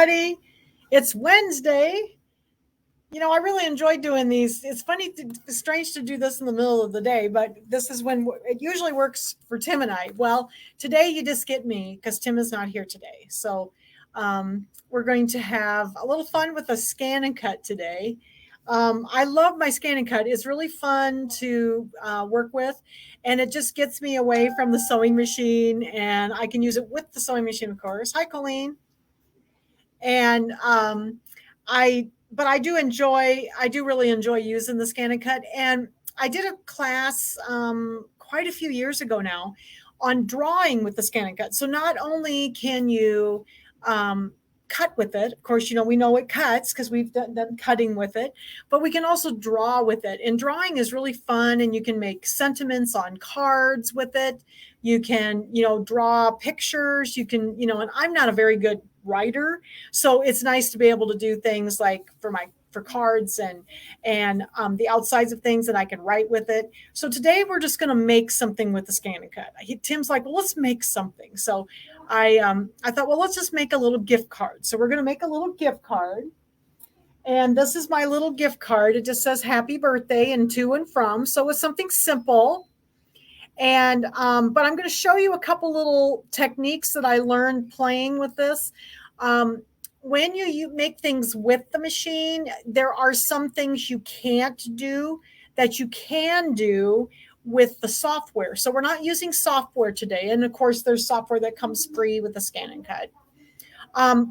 everybody. It's Wednesday. I really enjoy doing these. It's strange to do this in the middle of the day, but this is when it usually works for Tim and I. Well, today you just get me because Tim is not here today. So we're going to have a little fun with a scan and cut today. I love my scan and cut. It's really fun to work with, and it just gets me away from the sewing machine, and I can use it with the sewing machine, of course. Hi, Colleen. And I do really enjoy using the scan and cut. And I did a class quite a few years ago now on drawing with the scan and cut. So not only can you cut with it, of course, we know it cuts because we've done cutting with it, but we can also draw with it. And drawing is really fun, and you can make sentiments on cards with it. You can, draw pictures. You can, and I'm not a very good writer, so it's nice to be able to do things like for cards and the outsides of things that I can write with it. So today we're just going to make something with the scan and cut. Tim's like, well, let's make something. So I thought, well, let's just make a little gift card. So we're going to make a little gift card. And this is my little gift card. It just says happy birthday and to and from. So it's something simple. And but I'm going to show you a couple little techniques that I learned playing with this. When you make things with the machine, there are some things you can't do that you can do with the software. So we're not using software today. And of course, there's software that comes free with the scan and cut.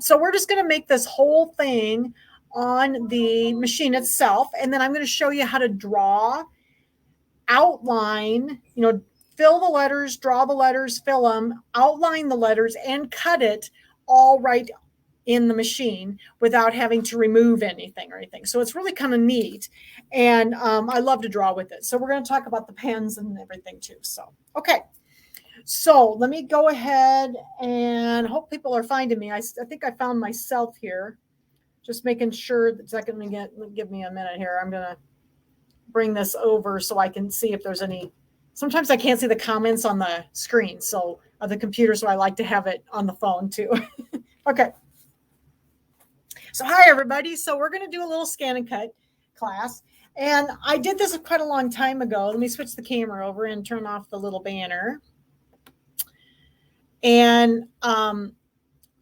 So we're just going to make this whole thing on the machine itself. And then I'm going to show you how to draw, outline, fill the letters, draw the letters, fill them, outline the letters, and cut it all right in the machine without having to remove anything or anything. So it's really kind of neat. And I love to draw with it. So we're going to talk about the pens and everything too. So, okay. So let me go ahead and hope people are finding me. I think I found myself here. Just making sure that give me a minute here. I'm going to bring this over so I can see if there's any. Sometimes I can't see the comments on the screen, so of the computer, so I like to have it on the phone too. Okay. So hi, everybody. So we're going to do a little scan and cut class. And I did this quite a long time ago. Let me switch the camera over and turn off the little banner. And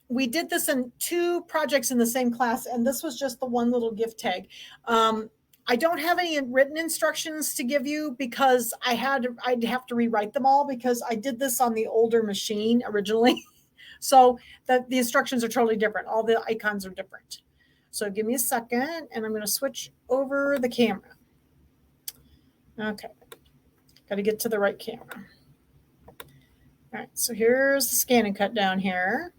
we did this in 2 projects in the same class, and this was just the one little gift tag. I don't have any written instructions to give you because I'd have to rewrite them all because I did this on the older machine originally. So the instructions are totally different. All the icons are different. So give me a second, and I'm going to switch over the camera. Okay. Got to get to the right camera. All right. So here's the scan and cut down here.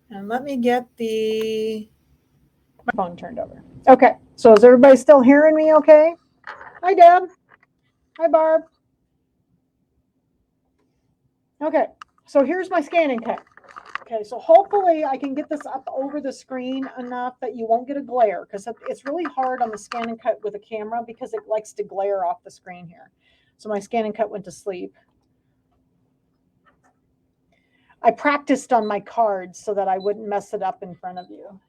And let me get my phone turned over. Okay. So is everybody still hearing me okay? Hi, Deb. Hi, Barb. Okay. So here's my scan and cut. Okay, so hopefully I can get this up over the screen enough that you won't get a glare, because it's really hard on the scan and cut with a camera because it likes to glare off the screen here. So my scan and cut went to sleep. I practiced on my cards so that I wouldn't mess it up in front of you.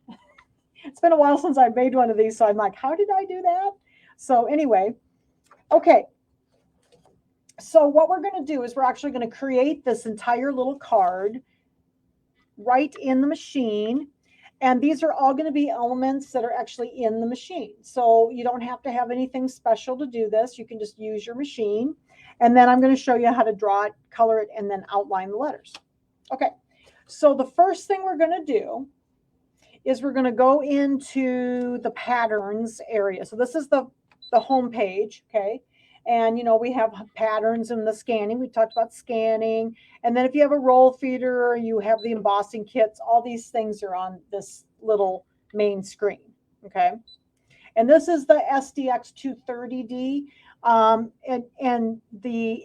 It's been a while since I made one of these, so I'm like, how did I do that? So anyway, okay. So what we're going to do is we're actually going to create this entire little card right in the machine. And these are all going to be elements that are actually in the machine. So you don't have to have anything special to do this. You can just use your machine. And then I'm going to show you how to draw it, color it, and then outline the letters. Okay. So the first thing we're going to do is we're going to go into the patterns area. So this is the home page. Okay. And, we have patterns in the scanning. We talked about scanning. And then if you have a roll feeder, you have the embossing kits, all these things are on this little main screen. Okay. And this is the SDX 230D.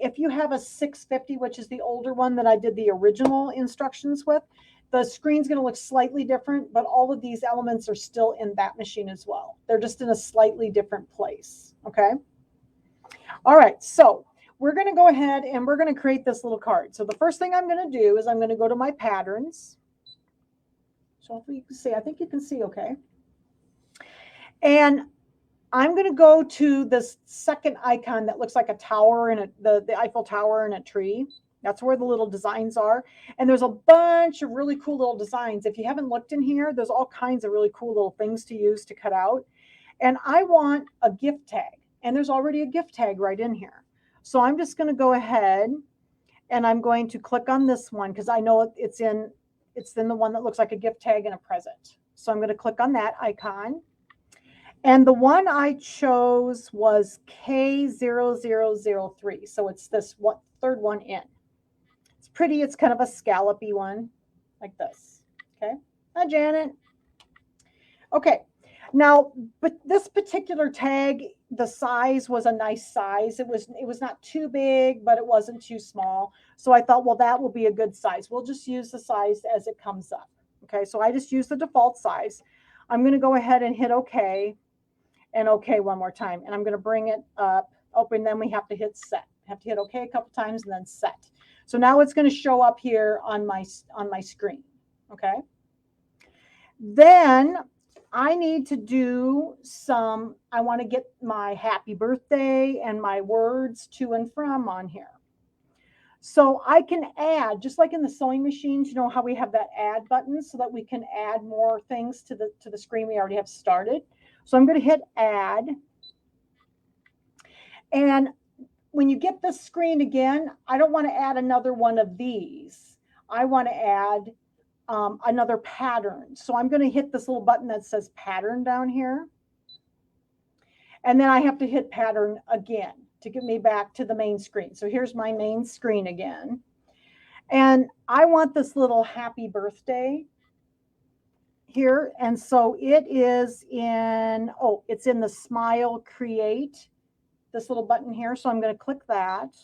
If you have a 650, which is the older one that I did the original instructions with, the screen's going to look slightly different, but all of these elements are still in that machine as well. They're just in a slightly different place. Okay. All right, so we're going to go ahead and we're going to create this little card. So the first thing I'm going to do is I'm going to go to my patterns. So hopefully you can see. I think you can see okay. And I'm going to go to this second icon that looks like a tower and the Eiffel Tower and a tree. That's where the little designs are. And there's a bunch of really cool little designs. If you haven't looked in here, there's all kinds of really cool little things to use to cut out. And I want a gift tag. And there's already a gift tag right in here. So I'm just going to go ahead and I'm going to click on this one because I know it's in the one that looks like a gift tag and a present. So I'm going to click on that icon. And the one I chose was K0003. So it's this third one in. It's pretty. It's kind of a scallopy one like this. Okay. Hi, Janet. Okay. Now, but this particular tag, the size was a nice size. It was not too big, but it wasn't too small. So I thought, well, that will be a good size. We'll just use the size as it comes up. Okay. So I just use the default size. I'm going to go ahead and hit OK. And OK one more time. And I'm going to bring it up. Open, then we have to hit set. Have to hit OK a couple times and then set. So now it's going to show up here on my screen. Okay. Then I need to do I want to get my happy birthday and my words to and from on here. So I can add, just like in the sewing machines, you know how we have that add button so that we can add more things to the screen we already have started. So I'm going to hit add. And when you get this screen again, I don't want to add another one of these. I want to add another pattern. So I'm going to hit this little button that says pattern down here. And then I have to hit pattern again to get me back to the main screen. So here's my main screen again. And I want this little happy birthday here. And so it is it's in the Smile Create, this little button here. So I'm going to click that.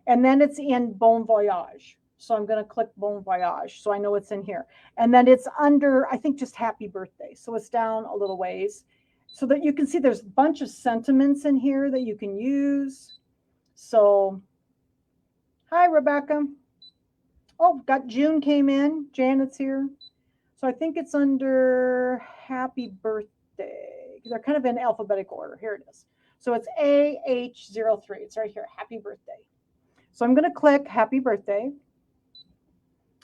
And then it's in Bon Voyage. So I'm going to click Bon Voyage. So I know it's in here. And then it's under, I think, just happy birthday. So it's down a little ways so that you can see there's a bunch of sentiments in here that you can use. So, hi, Rebecca. Oh, got June came in. Janet's here. So I think it's under happy birthday. They're kind of in alphabetical order. Here it is. So it's AH03. It's right here, happy birthday. So I'm going to click happy birthday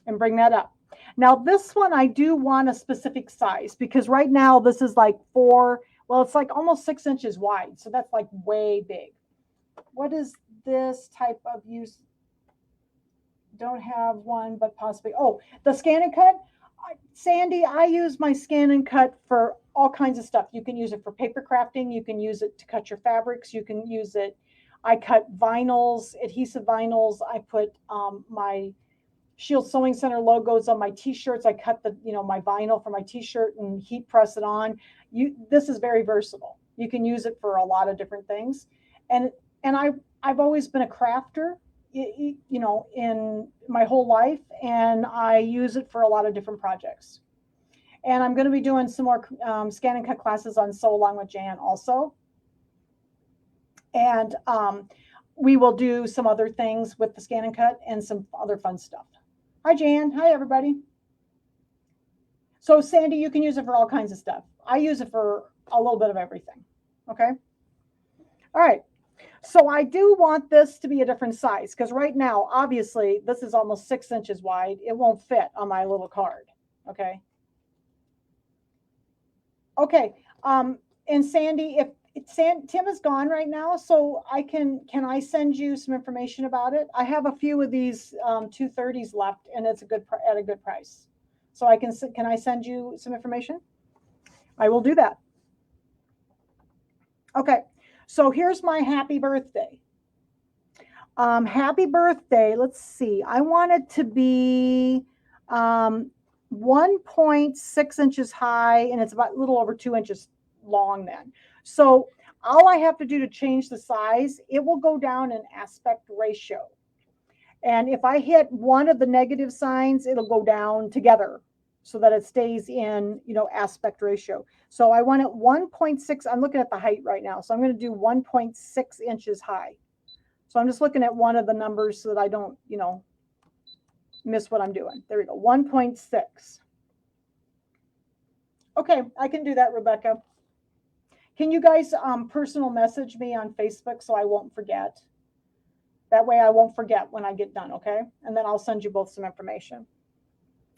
and bring that up. Now this one, I do want a specific size because right now this is like it's like almost 6 inches wide. So that's like way big. What is this type of use? Don't have one, but possibly. Oh, the Scan and Cut. Sandy, I use my Scan and Cut for all kinds of stuff. You can use it for paper crafting. You can use it to cut your fabrics. You can use it. I cut vinyls, adhesive vinyls. I put my Shield Sewing Center logos on my t-shirts. I cut my vinyl for my t-shirt and heat press it on. This is very versatile. You can use it for a lot of different things. And I've always been a crafter, in my whole life, and I use it for a lot of different projects. And I'm going to be doing some more Scan and Cut classes on Sew Along with Jan also. And we will do some other things with the Scan and Cut and some other fun stuff. Hi, Jan. Hi, everybody. So, Sandy, you can use it for all kinds of stuff. I use it for a little bit of everything. Okay. All right. So I do want this to be a different size because right now, obviously, this is almost 6 inches wide. It won't fit on my little card. Okay. Okay. And Sandy, Tim is gone right now, so can I send you some information about it? I have a few of these 230s left, and it's at a good price. So can I send you some information? I will do that. Okay. So here's my happy birthday. Happy birthday. Let's see. I want it to be 1.6 inches high, and it's about a little over 2 inches long then. So all I have to do to change the size, it will go down in aspect ratio. And if I hit one of the negative signs, it'll go down together so that it stays in, aspect ratio. So I want it 1.6. I'm looking at the height right now. So I'm going to do 1.6 inches high. So I'm just looking at one of the numbers so that I don't, miss what I'm doing. There we go. 1.6. Okay, I can do that, Rebecca. Can you guys personal message me on Facebook so I won't forget? That way I won't forget when I get done, okay? And then I'll send you both some information.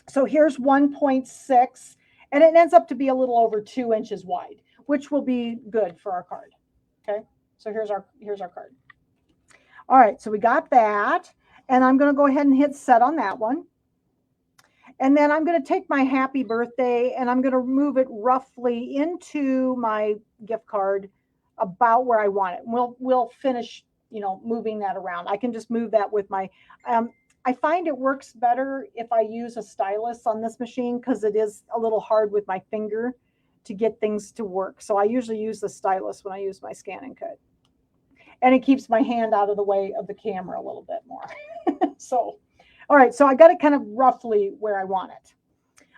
So here's 1.6, and it ends up to be a little over 2 inches wide, which will be good for our card. Okay, so here's our card. All right, so we got that, and I'm going to go ahead and hit set on that one. And then I'm going to take my happy birthday and I'm going to move it roughly into my gift card about where I want it. We'll finish, moving that around. I can just move that with my, I find it works better if I use a stylus on this machine because it is a little hard with my finger to get things to work. So I usually use the stylus when I use my Scan and Cut. And it keeps my hand out of the way of the camera a little bit more. So, all right, so I got it kind of roughly where I want it.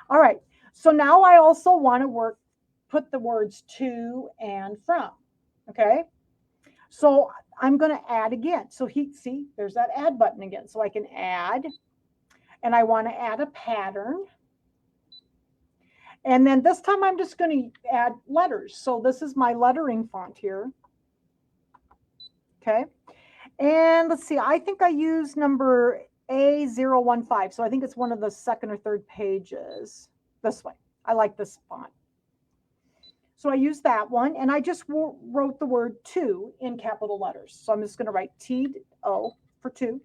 All right, so now I also want to put the words to and from, okay? So I'm going to add again. So see, there's that add button again. So I can add, and I want to add a pattern. And then this time I'm just going to add letters. So this is my lettering font here. Okay. And let's see, I think I use number A015. So I think it's one of the second or third pages this way. I like this font. So I use that one, and I just wrote the word to in capital letters. So I'm just going to write T-O for two,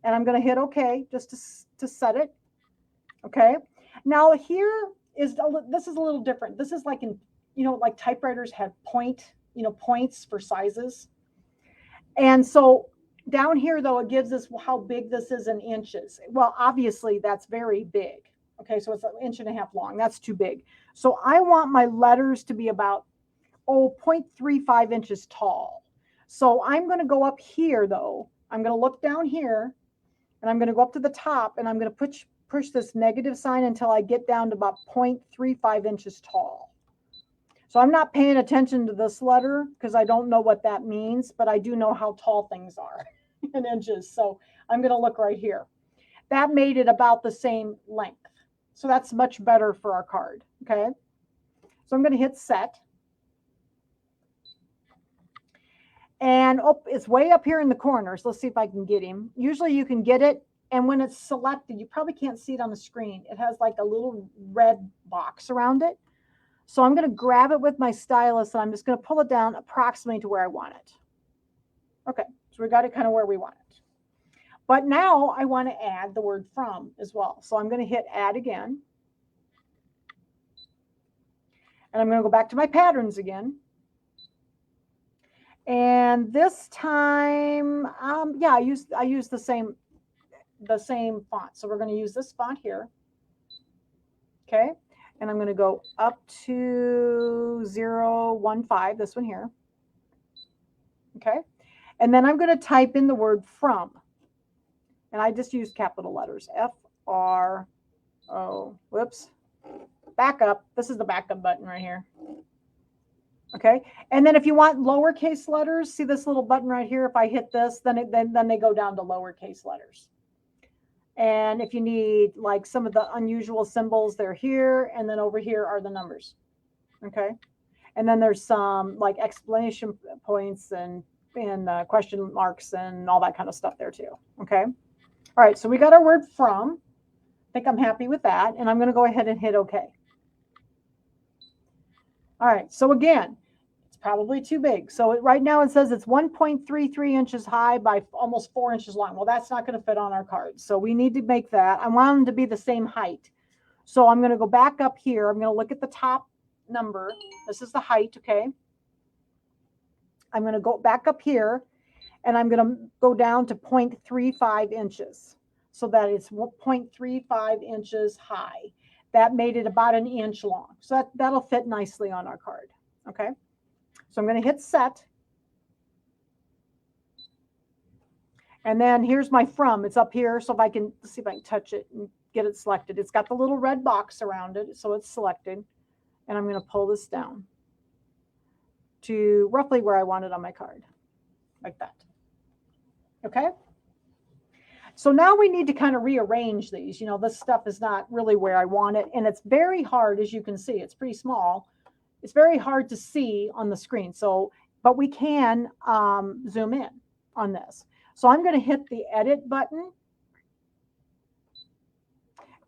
and I'm going to hit OK just to set it. Okay. Now here this is a little different. This is like like typewriters have points for sizes. And so down here, though, it gives us how big this is in inches. Well, obviously, that's very big. Okay, so it's 1.5 inches long. That's too big. So I want my letters to be about, 0.35 inches tall. So I'm going to go up here, though. I'm going to look down here, and I'm going to go up to the top, and I'm going to push this negative sign until I get down to about 0.35 inches tall. So I'm not paying attention to this letter because I don't know what that means, but I do know how tall things are in inches. So I'm going to look right here. That made it about the same length. So that's much better for our card. Okay. So I'm going to hit set. And it's way up here in the corner. So let's see if I can get him. Usually you can get it. And when it's selected, you probably can't see it on the screen. It has like a little red box around it. So I'm going to grab it with my stylus, and I'm just going to pull it down approximately to where I want it. Okay, so we got it kind of where we want it. But now I want to add the word from as well. So I'm going to hit add again. And I'm going to go back to my patterns again. And this time, yeah, I use the same font. So we're going to use this font here. Okay. And I'm going to go up to 015, this one here. Okay. And then I'm going to type in the word from. And I just use capital letters. F-R-O. Whoops. Back up. This is the backup button right here. Okay. And then if you want lowercase letters, see this little button right here? If I hit this, then they go down to lowercase letters. And if you need like some of the unusual symbols, they're here. And then over here are the numbers. Okay. And then there's some like explanation points and question marks and all that kind of stuff there too. Okay. All right. So we got our word from. I think I'm happy with that. And I'm going to go ahead and hit OK. All right. So again, it's probably too big. So right now it says it's 1.33 inches high by almost 4 inches long. Well, that's not going to fit on our card. So we need to make that. I want them to be the same height. So I'm going to go back up here. I'm going to look at the top number. This is the height. Okay. I'm going to go back up here and I'm going to go down to 0.35 inches so that it's 0.35 inches high. That made it about 1 inch long. So that'll fit nicely on our card. Okay. So I'm going to hit set. And then here's my from. It's up here. So if I can see if I can touch it and get it selected. It's got the little red box around it. So it's selected. And I'm going to pull this down to roughly where I want it on my card. Like that. Okay. So now we need to kind of rearrange these. You know, this stuff is not really where I want it. And it's very hard, as you can see, it's pretty small. It's very hard to see on the screen. So, but we can zoom in on this. So I'm going to hit the edit button.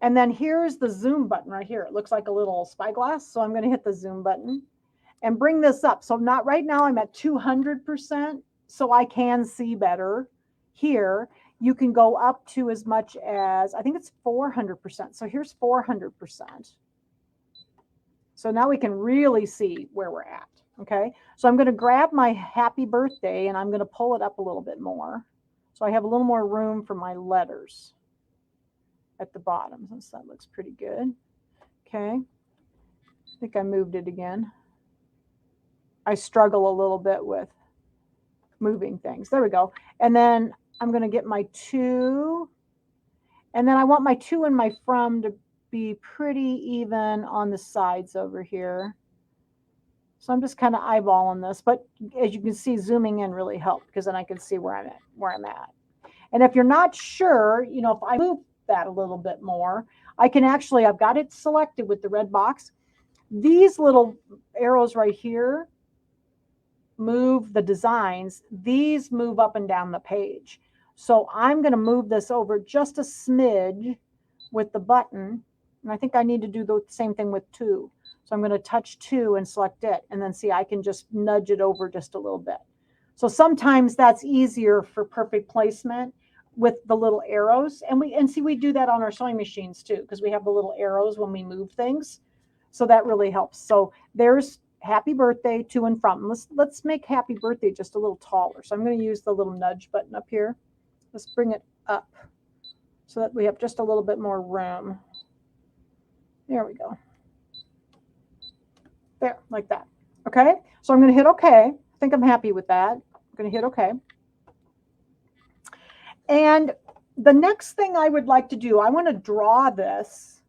And then here's the zoom button right here. It looks like a little spyglass. So I'm going to hit the zoom button and bring this up. So not right now, I'm at 200%. So I can see better here. You can go up to as much as, I think it's 400%. So here's 400%. So now we can really see where we're at. Okay. So I'm going to grab my happy birthday and I'm going to pull it up a little bit more. So I have a little more room for my letters at the bottom. So that looks pretty good. Okay. I think I moved it again. I struggle a little bit with moving things. There we go. And then I'm going to get my 2. And then I want my 2 and my from to be pretty even on the sides over here. So I'm just kind of eyeballing this. But as you can see, zooming in really helped because then I can see where I'm at. And if you're not sure, you know, if I move that a little bit more, I can actually, I've got it selected with the red box. These little arrows right here move the designs. These move up and down the page. So I'm going to move this over just a smidge with the button. And I think I need to do the same thing with 2. So I'm going to touch 2 and select it. And then see, I can just nudge it over just a little bit. So sometimes that's easier for perfect placement with the little arrows. And see, we do that on our sewing machines too, because we have the little arrows when we move things. So that really helps. So there's happy birthday, to and from. Let's make happy birthday just a little taller. So I'm going to use the little nudge button up here. Let's bring it up so that we have just a little bit more room. There we go. There, like that. Okay, so I'm going to hit OK. I think I'm happy with that. I'm going to hit OK. And the next thing I would like to do, I want to draw this,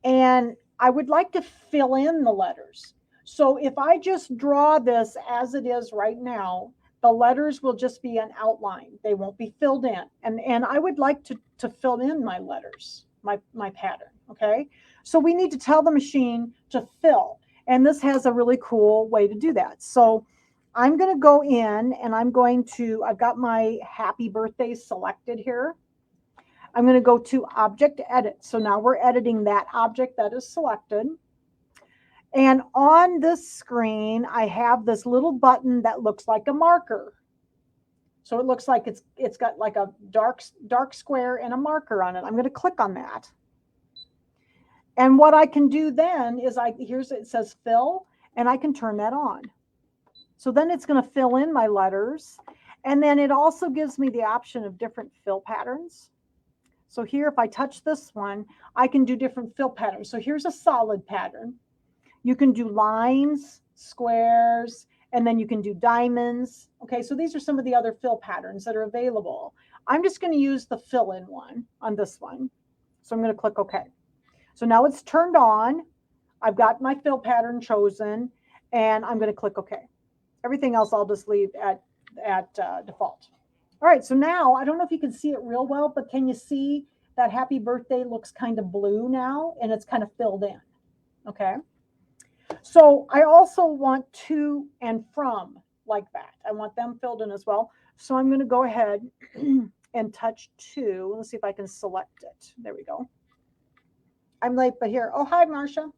and I would like to fill in the letters. So if I just draw this as it is right now, the letters will just be an outline. They won't be filled in. And I would like to fill in my letters, my pattern, okay? So we need to tell the machine to fill. And this has a really cool way to do that. So I'm going to go in and I've got my happy birthday selected here. I'm going to go to object edit. So now we're editing that object that is selected. And on this screen, I have this little button that looks like a marker. So it looks like it's got like a dark square and a marker on it. I'm going to click on that. And what I can do then is it says fill, and I can turn that on. So then it's going to fill in my letters. And then it also gives me the option of different fill patterns. So here, if I touch this one, I can do different fill patterns. So here's a solid pattern. You can do lines, squares, and then you can do diamonds. Okay, so these are some of the other fill patterns that are available. I'm just going to use the fill in one on this one. So I'm going to click OK. So now it's turned on. I've got my fill pattern chosen, and I'm going to click OK. Everything else I'll just leave at default. All right, so now I don't know if you can see it real well, but can you see that happy birthday looks kind of blue now, and it's kind of filled in? Okay. So I also want to and from like that. I want them filled in as well. So I'm going to go ahead and touch 2. Let's see if I can select it. There we go. I'm late, but here. Oh, hi, Marcia.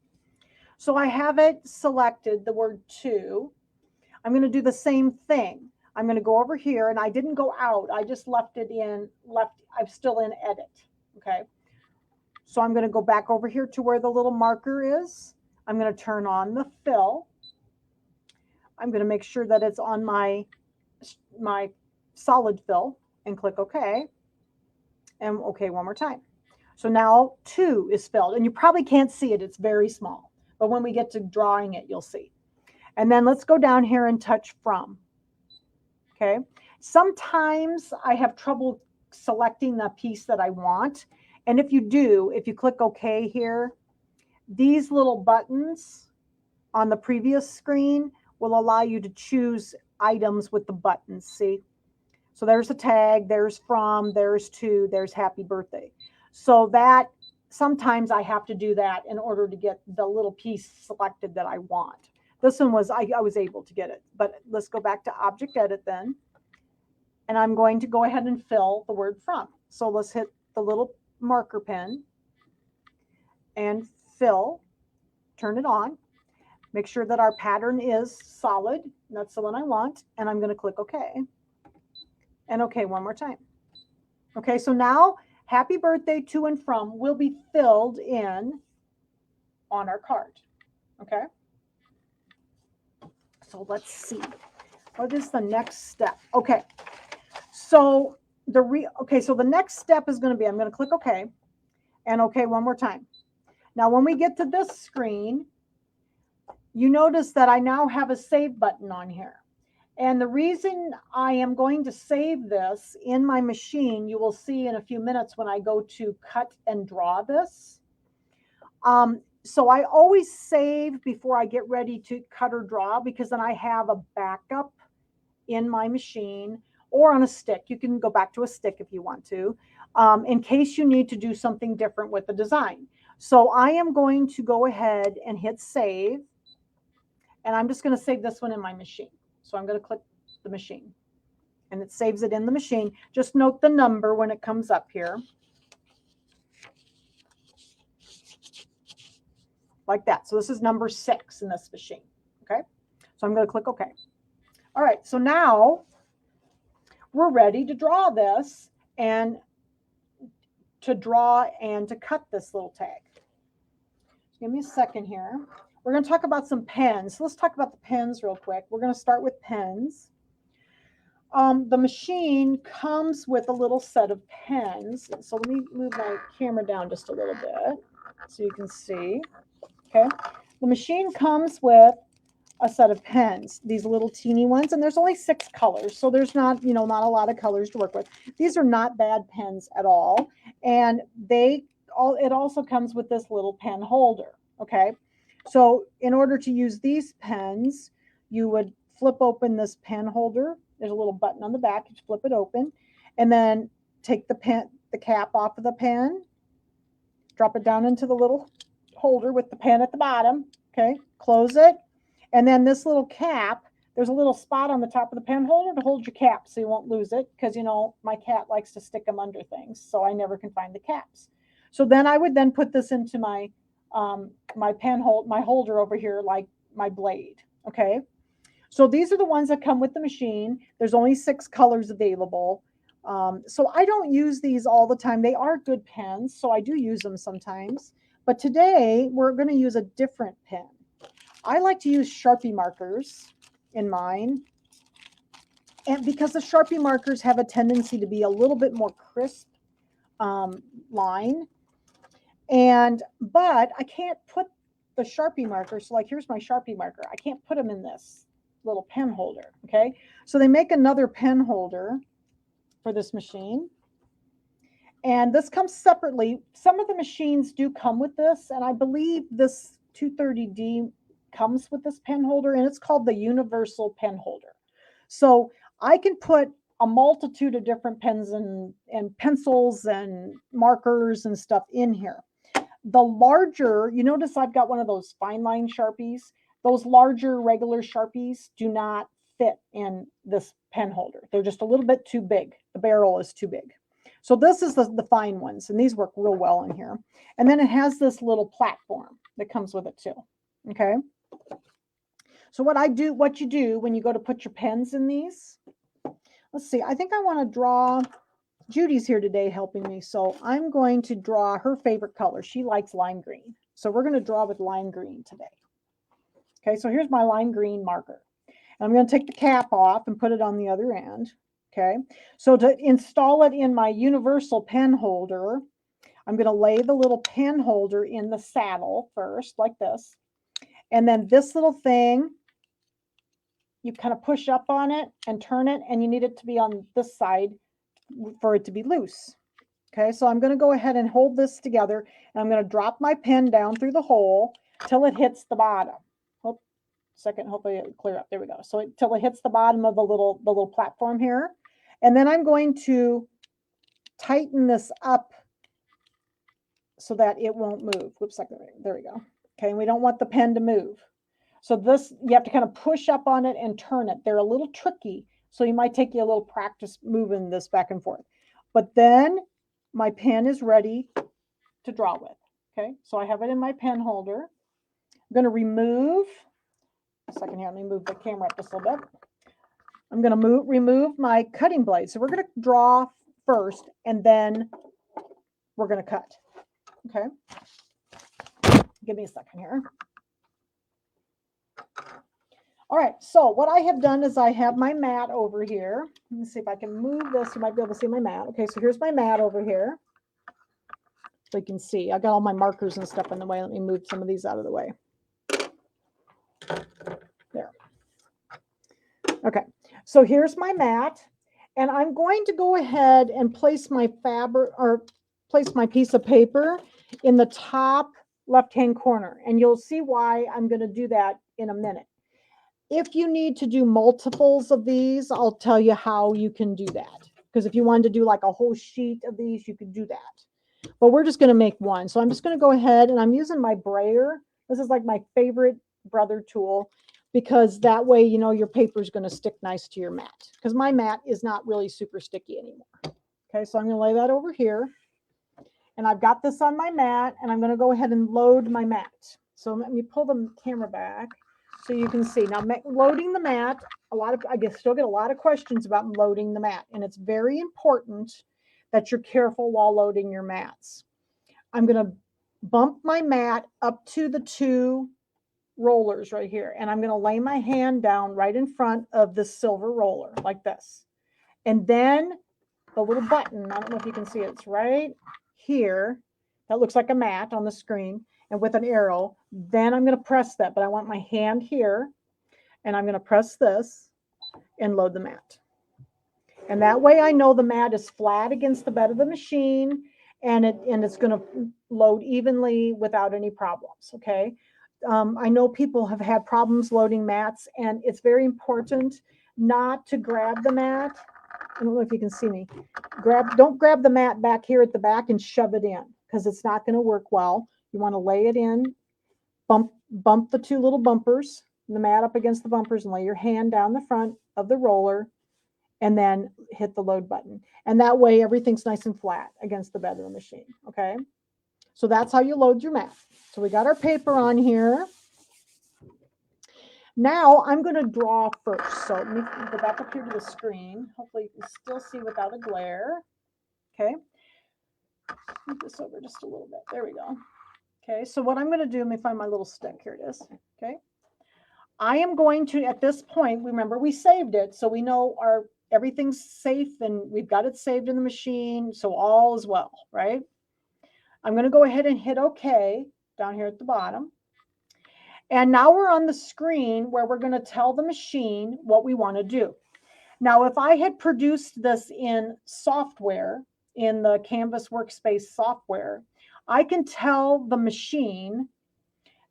So I have it selected, the word 2. I'm going to do the same thing. I'm going to go over here, and I didn't go out. I just left it in, I'm still in edit. Okay. So I'm going to go back over here to where the little marker is. I'm going to turn on the fill. I'm going to make sure that it's on my solid fill and click OK. And OK one more time. So now 2 is filled, and you probably can't see it. It's very small. But when we get to drawing it, you'll see. And then let's go down here and touch from. Okay. Sometimes I have trouble selecting the piece that I want. And if you do, if you click OK here, these little buttons on the previous screen will allow you to choose items with the buttons. See, So there's a tag, there's from, there's to, there's happy birthday. So that sometimes I have to do that in order to get the little piece selected that I want. This one was, I was able to get it, but let's go back to object edit then. And I'm going to go ahead and fill the word from. So let's hit the little marker pen and fill, turn it on. Make sure that our pattern is solid. That's the one I want. And I'm going to click OK. And OK one more time. Okay, so now happy birthday to and from will be filled in on our card. Okay. So let's see. What is the next step? Okay. So so the next step is going to be, I'm going to click OK and OK one more time. Now, when we get to this screen, you notice that I now have a save button on here. And the reason I am going to save this in my machine, you will see in a few minutes when I go to cut and draw this. So I always save before I get ready to cut or draw, because then I have a backup in my machine or on a stick. You can go back to a stick if you want to, in case you need to do something different with the design. So I am going to go ahead and hit save. And I'm just going to save this one in my machine. So I'm going to click the machine and it saves it in the machine. Just note the number when it comes up here. Like that. So this is number 6 in this machine. Okay. So I'm going to click OK. All right. So now we're ready to draw this and to cut this little tag. Give me a second here. We're going to talk about some pens. So let's talk about the pens real quick. We're going to start with pens. The machine comes with a little set of pens. So let me move my camera down just a little bit so you can see. Okay. The machine comes with a set of pens, these little teeny ones, and there's only 6 colors. So there's not, not a lot of colors to work with. These are not bad pens at all. And it also comes with this little pen holder. Okay. So in order to use these pens, you would flip open this pen holder. There's a little button on the back. You flip it open and then take the cap off of the pen, drop it down into the little holder with the pen at the bottom. Okay. Close it. And then this little cap, there's a little spot on the top of the pen holder to hold your cap so you won't lose it, because, my cat likes to stick them under things. So I never can find the caps. So then I would then put this into my my holder over here, like my blade. Okay. So these are the ones that come with the machine. There's only 6 colors available. So I don't use these all the time. They are good pens, so I do use them sometimes. But today we're going to use a different pen. I like to use Sharpie markers in mine. And because the Sharpie markers have a tendency to be a little bit more crisp line. But I can't put the Sharpie marker. So like, here's my Sharpie marker. I can't put them in this little pen holder. Okay. So they make another pen holder for this machine. And this comes separately. Some of the machines do come with this. And I believe this 230D comes with this pen holder, and it's called the universal pen holder. So I can put a multitude of different pens and pencils and markers and stuff in here. The larger, you notice I've got one of those fine line Sharpies. Those larger regular Sharpies do not fit in this pen holder. They're just a little bit too big. The barrel is too big. So this is the fine ones, and these work real well in here. And then it has this little platform that comes with it too. Okay. So what you do when you go to put your pens in these, let's see, I think I want to draw. Judy's here today helping me, so I'm going to draw her favorite color. She likes lime green. So we're going to draw with lime green today. Okay, so here's my lime green marker. And I'm going to take the cap off and put it on the other end. Okay, so to install it in my universal pen holder, I'm going to lay the little pen holder in the saddle first, like this. And then this little thing, you kind of push up on it and turn it, and you need it to be on this side for it to be loose. Okay, so I'm going to go ahead and hold this together, and I'm going to drop my pen down through the hole till it hits the bottom. Hopefully it'll clear up. There we go. So till it hits the bottom of the little platform here. And then I'm going to tighten this up so that it won't move. Whoops, there we go. Okay, and we don't want the pen to move. So this, you have to kind of push up on it and turn it. They're a little tricky, so you might take you a little practice moving this back and forth. But then my pen is ready to draw with. Okay, so I have it in my pen holder. I'm going to remove, a second here, let me move the camera up just a little bit. I'm going to remove my cutting blade. So we're going to draw first, and then we're going to cut. Okay, give me a second here. All right, so what I have done is I have my mat over here. Let me see if I can move this. You might be able to see my mat. Okay, so here's my mat over here. So you can see, I got all my markers and stuff in the way. Let me move some of these out of the way. There. Okay, so here's my mat, and I'm going to go ahead and place my fabric, or place my piece of paper in the top left-hand corner, and you'll see why I'm going to do that in a minute. If you need to do multiples of these, I'll tell you how you can do that. Because if you wanted to do like a whole sheet of these, you could do that. But we're just going to make one. So I'm just going to go ahead, and I'm using my brayer. This is like my favorite brother tool, because that way, you know, your paper is going to stick nice to your mat. Because my mat is not really super sticky anymore. Okay, so I'm going to lay that over here. And I've got this on my mat, and I'm going to go ahead and load my mat. So let me pull the camera back so you can see. Now, loading the mat, I still get a lot of questions about loading the mat, and it's very important that you're careful while loading your mats. I'm going to bump my mat up to the two rollers right here, and I'm going to lay my hand down right in front of the silver roller like this. And then the little button, I don't know if you can see it, it's right here. That looks like a mat on the screen, and with an arrow. Then I'm going to press that, but I want my hand here, and I'm going to press this and load the mat. And that way I know the mat is flat against the bed of the machine, and it's going to load evenly without any problems. Okay. I know people have had problems loading mats, and it's very important not to grab the mat. I don't know if you can see me. Don't grab the mat back here at the back and shove it in, because it's not going to work well. You want to lay it in, bump the two little bumpers, the mat up against the bumpers, and lay your hand down the front of the roller, and then hit the load button. And that way everything's nice and flat against the bed of the machine. Okay. So that's how you load your mat. So we got our paper on here. Now I'm going to draw first. So let me go back up here to the screen. Hopefully you can still see without a glare. Okay. Move this over just a little bit. There we go. Okay. So what I'm going to do, let me find my little stick. Here it is. Okay. I am going to, at this point, remember we saved it. So we know everything's safe, and we've got it saved in the machine. So all is well, right? I'm going to go ahead and hit OK down here at the bottom. And now we're on the screen where we're going to tell the machine what we want to do. Now, if I had produced this in software, in the Canvas Workspace software, I can tell the machine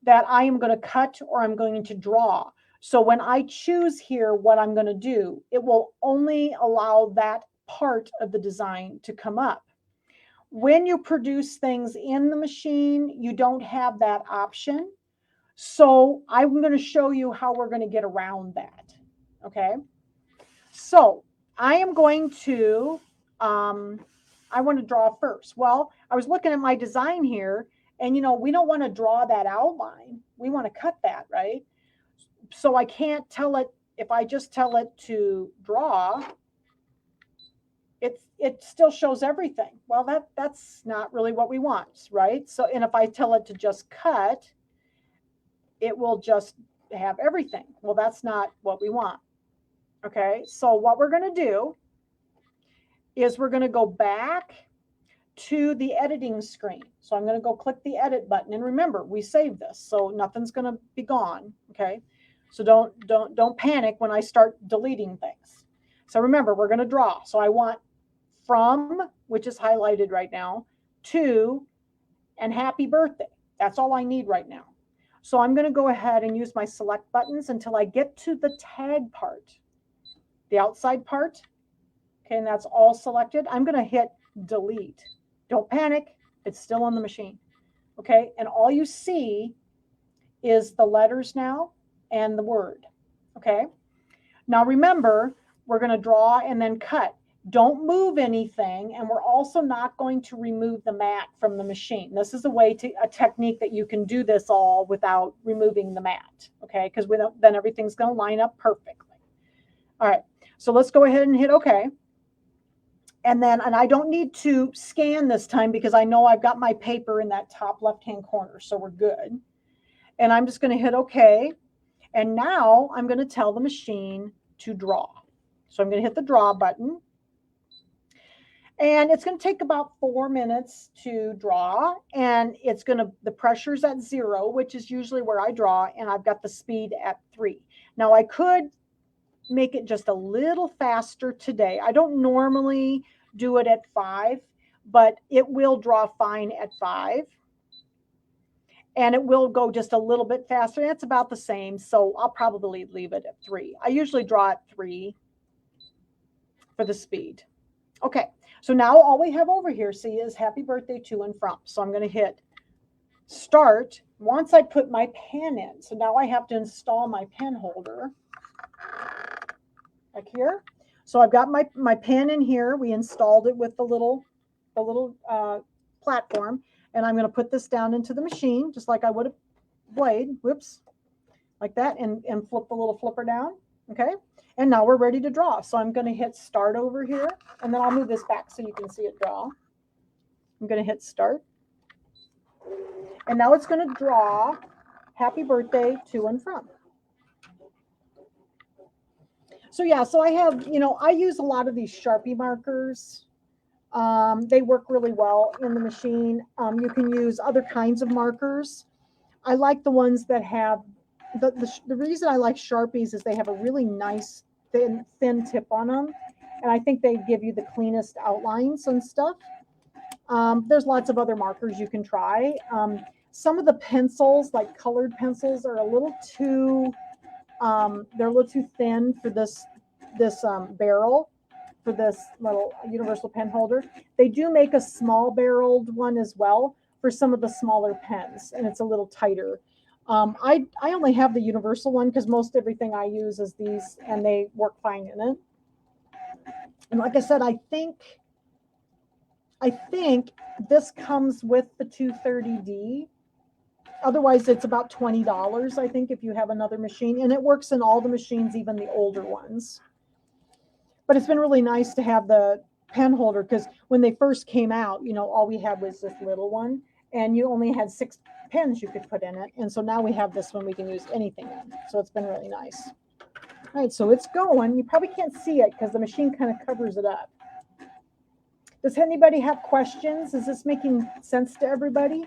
that I am going to cut or I'm going to draw. So when I choose here what I'm going to do, it will only allow that part of the design to come up. When you produce things in the machine, you don't have that option. So I'm going to show you how we're going to get around that. Okay. So I am going to, I want to draw first. Well, I was looking at my design here, and, you know, we don't want to draw that outline. We want to cut that, right? So I can't tell it, if I just tell it to draw, it still shows everything. Well, that's not really what we want, right? So, and if I tell it to just cut, it will just have everything. Well, that's not what we want. Okay, so what we're going to do is we're going to go back to the editing screen. So I'm going to go click the edit button, and remember, we saved this, so nothing's going to be gone. Okay, so don't panic when I start deleting things. So remember, we're going to draw. So I want from, which is highlighted right now, to, and happy birthday. That's all I need right now. So I'm going to go ahead and use my select buttons until I get to the tag part, the outside part. Okay, and that's all selected. I'm going to hit delete. Don't panic. It's still on the machine. Okay, and all you see is the letters now and the word. Okay, now remember, we're going to draw and then cut. Don't move anything, and we're also not going to remove the mat from the machine. This is a technique that you can do this all without removing the mat, okay? Because then everything's going to line up perfectly. All right, so let's go ahead and hit OK. And I don't need to scan this time because I know I've got my paper in that top left-hand corner, so we're good. And I'm just going to hit OK. And now I'm going to tell the machine to draw. So I'm going to hit the draw button. And it's going to take about 4 minutes to draw. And the pressure's at 0, which is usually where I draw. And I've got the speed at 3. Now I could make it just a little faster today. I don't normally do it at 5, but it will draw fine at 5. And it will go just a little bit faster. And it's about the same. So I'll probably leave it at 3. I usually draw at 3 for the speed. Okay, so now all we have over here, see, is happy birthday to and from. So I'm going to hit start once I put my pen in. So now I have to install my pen holder like here. So I've got my pen in here. We installed it with the little platform. And I'm going to put this down into the machine, just like I would a blade. Whoops. Like that, and flip the little flipper down. Okay. And now we're ready to draw. So I'm going to hit start over here, and then I'll move this back so you can see it draw. I'm going to hit start. And now it's going to draw happy birthday to and from. So yeah, so I have, I use a lot of these Sharpie markers. They work really well in the machine. You can use other kinds of markers. I like the ones that have, the reason I like Sharpies is they have a really nice thin tip on them. And I think they give you the cleanest outlines and stuff. There's lots of other markers you can try. Some of the pencils, like colored pencils, are a little too, they're a little too thin for this barrel, for this little universal pen holder. They do make a small barreled one as well for some of the smaller pens, and it's a little tighter. I only have the universal one because most everything I use is these, and they work fine in it. And like I said, I think this comes with the 230D. Otherwise, it's about $20, I think, if you have another machine. And it works in all the machines, even the older ones. But it's been really nice to have the pen holder, because when they first came out, all we had was this little one. And you only had 6 pens you could put in it. And so now we have this one we can use anything in. So it's been really nice. All right, so it's going. You probably can't see it because the machine kind of covers it up. Does anybody have questions? Is this making sense to everybody?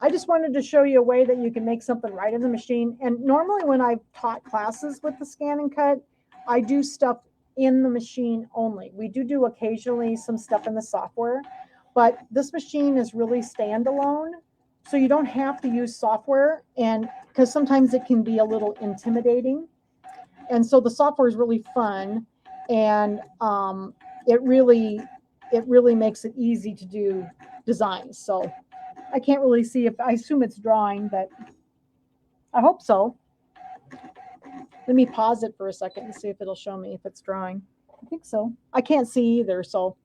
I just wanted to show you a way that you can make something right in the machine. And normally when I've taught classes with the Scan and Cut, I do stuff in the machine only. We do occasionally some stuff in the software, but this machine is really standalone. So you don't have to use software, and because sometimes it can be a little intimidating. And so the software is really fun, and it really makes it easy to do designs. So I can't really see I assume it's drawing, but I hope so. Let me pause it for a second and see if it'll show me if it's drawing. I think so. I can't see either, so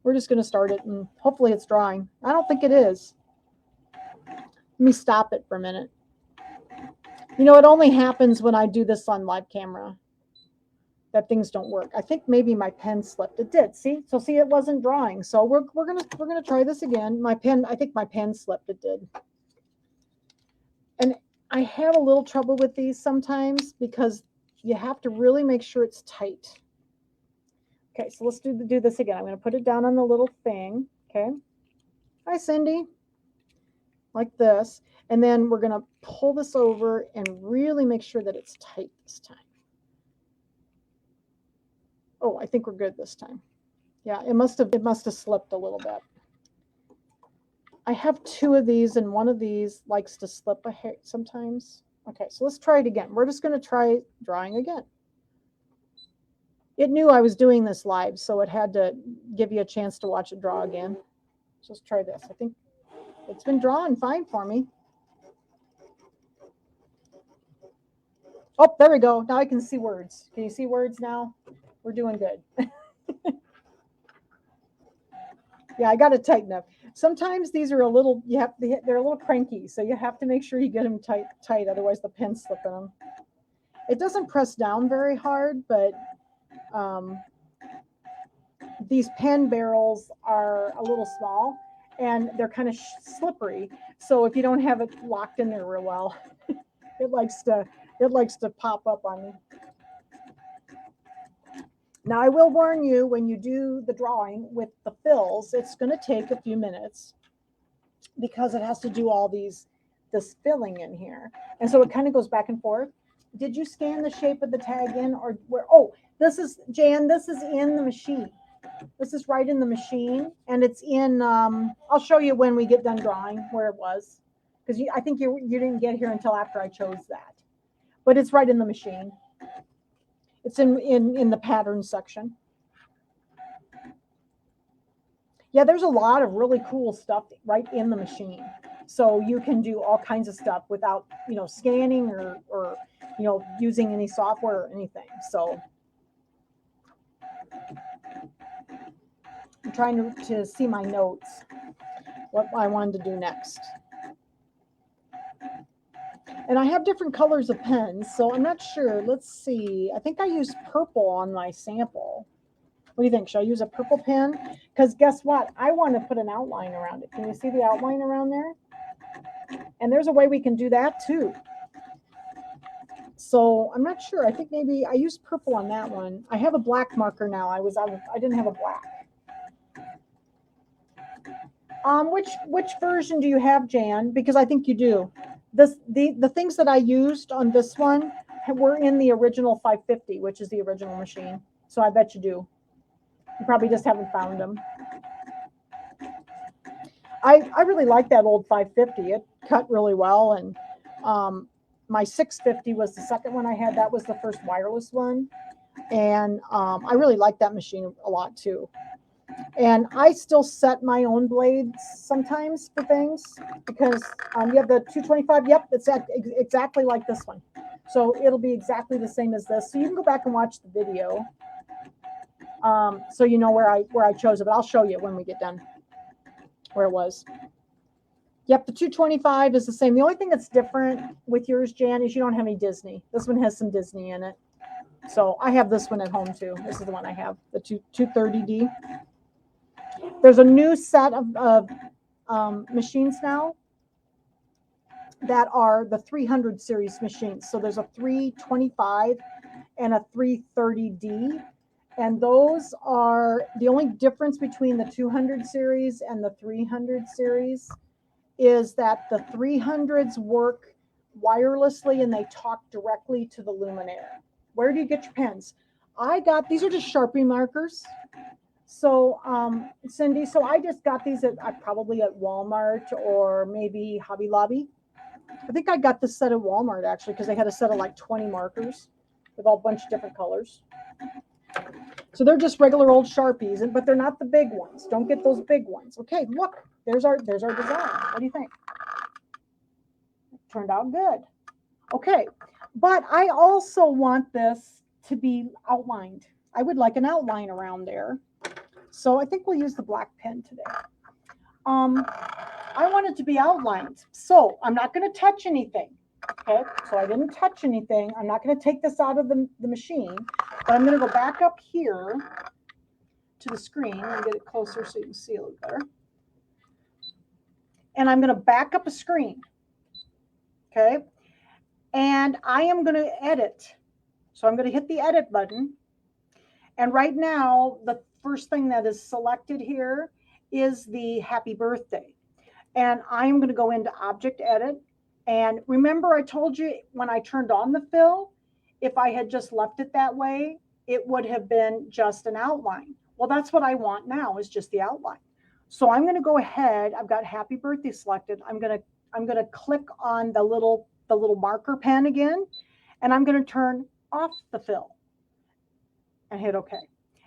we're just going to start it, and hopefully it's drawing. I don't think it is. Let me stop it for a minute. It only happens when I do this on live camera that things don't work. I think maybe my pen slipped. It did. See? So see, it wasn't drawing. So we're gonna try this again. I think my pen slipped. It did. And I have a little trouble with these sometimes because you have to really make sure it's tight. Okay, so let's do this again. I'm going to put it down on the little thing. Okay. Hi, Cindy. Like this. And then we're going to pull this over and really make sure that it's tight this time. Oh, I think we're good this time. Yeah, it must have slipped a little bit. I have 2 of these, and one of these likes to slip a hair sometimes. Okay, so let's try it again. We're just going to try drawing again. It knew I was doing this live, so it had to give you a chance to watch it draw again. Let's try this. I think it's been drawing fine for me. Oh, there we go. Now I can see words. Can you see words now? We're doing good. Yeah, I got to tighten up. Sometimes these are a little, they're a little cranky, so you have to make sure you get them tight, otherwise the pen's slipping them. It doesn't press down very hard, but these pen barrels are a little small and they're kind of slippery. So if you don't have it locked in there real well, it likes to pop up on me. Now, I will warn you, when you do the drawing with the fills, it's going to take a few minutes because it has to do all this filling in here. And so it kind of goes back and forth. Did you scan the shape of the tag in, or where? Oh, this is, Jan, this is in the machine. This is right in the machine, and it's in, I'll show you when we get done drawing where it was, because I think you didn't get here until after I chose that. But it's right in the machine. It's in the pattern section. Yeah, there's a lot of really cool stuff right in the machine. So you can do all kinds of stuff without, scanning or using any software or anything. So I'm trying to see my notes, what I wanted to do next. And I have different colors of pens, so I'm not sure. Let's see. I think I used purple on my sample. What do you think? Should I use a purple pen? Because guess what? I want to put an outline around it. Can you see the outline around there? And there's a way we can do that too. So I'm not sure. I think maybe I used purple on that one. I have a black marker now. I didn't have a black. Which version do you have, Jan? Because I think you do. The things that I used on this one were in the original 550, which is the original machine. So I bet you do. You probably just haven't found them. I really like that old 550. It cut really well, and my 650 was the second one I had. That was the first wireless one, and I really like that machine a lot too. And I still set my own blades sometimes for things because you have the 225. Yep, it's exactly like this one. So it'll be exactly the same as this. So you can go back and watch the video. So you know where I chose it, but I'll show you when we get done where it was. Yep, the 225 is the same. The only thing that's different with yours, Jan, is you don't have any Disney. This one has some Disney in it. So I have this one at home too. This is the one I have, the 230D. There's a new set of machines now that are the 300 series machines. So there's a 325 and a 330D. And those are the only difference between the 200 series and the 300 series is that the 300s work wirelessly and they talk directly to the Luminaire. Where do you get your pens? These are just Sharpie markers. So, Cindy, so I just got these probably at Walmart or maybe Hobby Lobby. I think I got this set at Walmart actually because they had a set of like 20 markers with a bunch of different colors. So they're just regular old Sharpies, but they're not the big ones. Don't get those big ones. Okay, look, there's our design. What do you think? Turned out good. Okay, but I also want this to be outlined. I would like an outline around there. So I think we'll use the black pen today. I want it to be outlined. So I'm not going to touch anything. Okay, so I didn't touch anything. I'm not going to take this out of the machine, but I'm going to go back up here to the screen and get it closer so you can see a little better. And I'm going to back up a screen. Okay, and I am going to edit. So I'm going to hit the edit button. And right now, the first thing that is selected here is the happy birthday. And I'm going to go into object edit. And remember, I told you when I turned on the fill, if I had just left it that way, it would have been just an outline. Well, that's what I want now is just the outline. So I'm going to go ahead. I've got happy birthday selected. I'm going to click on the little marker pen again, and I'm going to turn off the fill. and hit OK.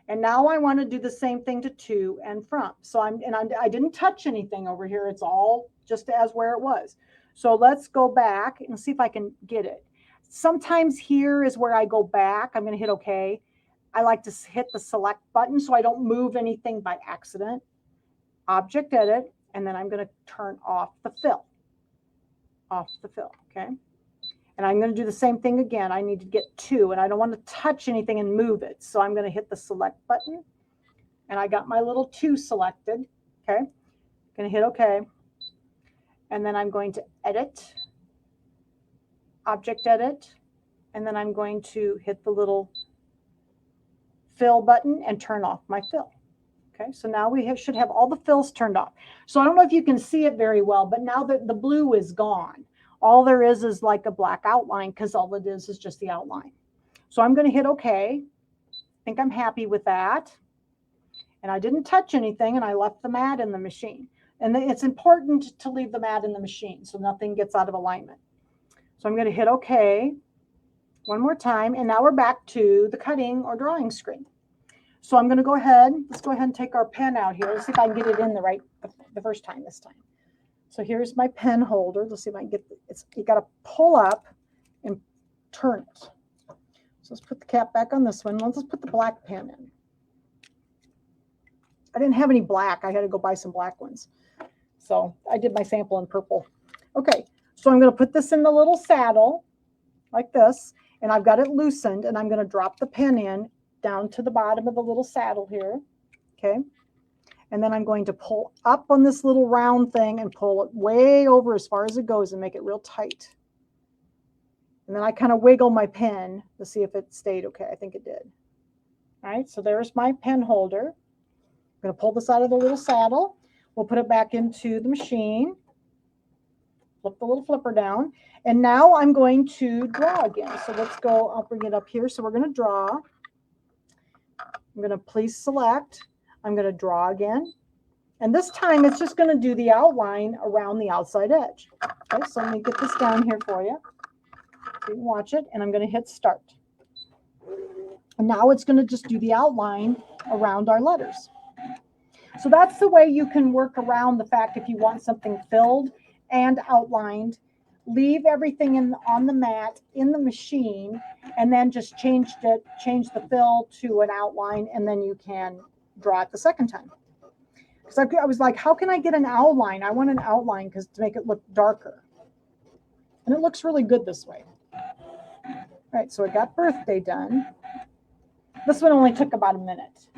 And now I want to do the same thing to to and from. So I didn't touch anything over here. It's all just as where it was. So let's go back and see if I can get it. Sometimes here is where I go back. I'm going to hit OK. I like to hit the select button so I don't move anything by accident. Object edit, and then I'm going to turn off the fill. Off the fill, okay? And I'm going to do the same thing again. I need to get to, and I don't want to touch anything and move it. So I'm going to hit the select button, and I got my little 2 selected, okay? Going to hit OK. And then I'm going to edit, object edit, and then I'm going to hit the little fill button and turn off my fill. Okay, so now we should have all the fills turned off. So I don't know if you can see it very well, but now that the blue is gone, all there is like a black outline because all it is just the outline. So I'm going to hit OK. I think I'm happy with that. And I didn't touch anything, and I left the mat in the machine. And it's important to leave the mat in the machine so nothing gets out of alignment. So I'm going to hit OK one more time, and now we're back to the cutting or drawing screen. So I'm going to go ahead. Let's go ahead and take our pen out here. Let's see if I can get it in the first time this time. So here's my pen holder. Let's see if I can get it. You got to pull up and turn it. So let's put the cap back on this one. Let's put the black pen in. I didn't have any black. I had to go buy some black ones. So I did my sample in purple. Okay, so I'm going to put this in the little saddle like this, and I've got it loosened, and I'm going to drop the pen in down to the bottom of the little saddle here, okay? And then I'm going to pull up on this little round thing and pull it way over as far as it goes and make it real tight. And then I kind of wiggle my pen to see if it stayed okay. I think it did. All right, so there's my pen holder. I'm going to pull this out of the little saddle. We'll put it back into the machine. Flip the little flipper down. And now I'm going to draw again. So let's go, I'll bring it up here. So we're going to draw. I'm going to please select. I'm going to draw again. And this time it's just going to do the outline around the outside edge. Okay, so let me get this down here for you. So you can watch it. And I'm going to hit start. And now it's going to just do the outline around our letters. So that's the way you can work around the fact if you want something filled and outlined. Leave everything on the mat in the machine, and then just change the fill to an outline, and then you can draw it the second time. Because I was like, how can I get an outline? I want an outline to make it look darker. And it looks really good this way. All right, so I got birthday done. This one only took about a minute.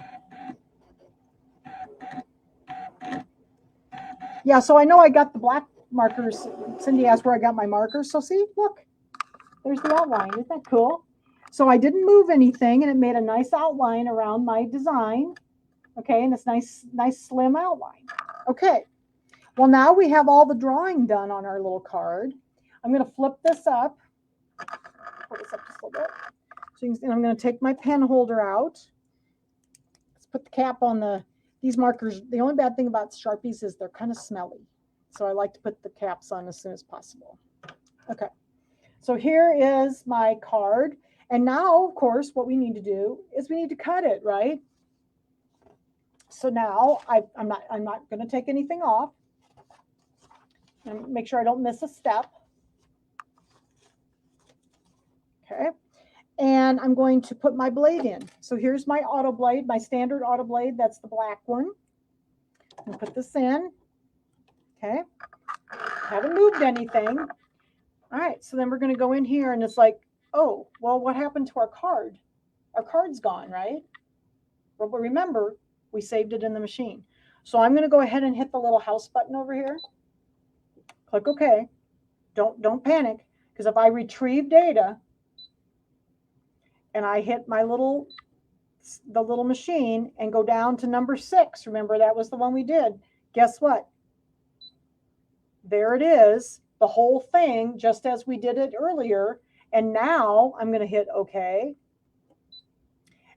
Yeah, so I know I got the black markers. Cindy asked where I got my markers. So see, look, there's the outline. Isn't that cool? So I didn't move anything, and it made a nice outline around my design. Okay, and it's nice slim outline. Okay, well, now we have all the drawing done on our little card. I'm going to flip this up. Pull this up just a little bit. So you can see, I'm going to take my pen holder out. Let's put the cap on these markers. The only bad thing about Sharpies is they're kind of smelly. So I like to put the caps on as soon as possible. Okay, so here is my card. And now, of course, what we need to do is we need to cut it, right? So now I'm not going to take anything off. And make sure I don't miss a step. Okay, and I'm going to put my blade in. So here's my auto blade, my standard auto blade. That's the black one. I'm going to put this in. Okay, haven't moved anything. All right, so then we're going to go in here, and it's like, oh, well, what happened to our card? Our card's gone, right? Well, but remember, we saved it in the machine. So I'm going to go ahead and hit the little house button over here. Click OK. Don't panic, because if I retrieve data and I hit the little machine and go down to number 6, remember that was the one we did. Guess what? There it is, the whole thing, just as we did it earlier. And now I'm going to hit OK.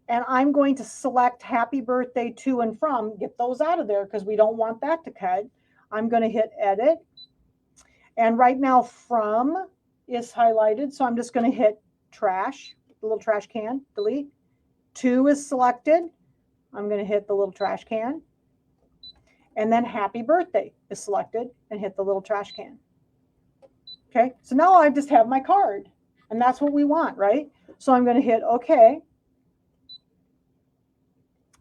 And I'm going to select happy birthday to and from. Get those out of there because we don't want that to cut. I'm going to hit edit. And right now from is highlighted. So I'm just going to hit trash, the little trash can, delete. 2 is selected. I'm going to hit the little trash can. And then happy birthday is selected and hit the little trash can. Okay, so now I just have my card. And that's what we want, right? So I'm going to hit OK.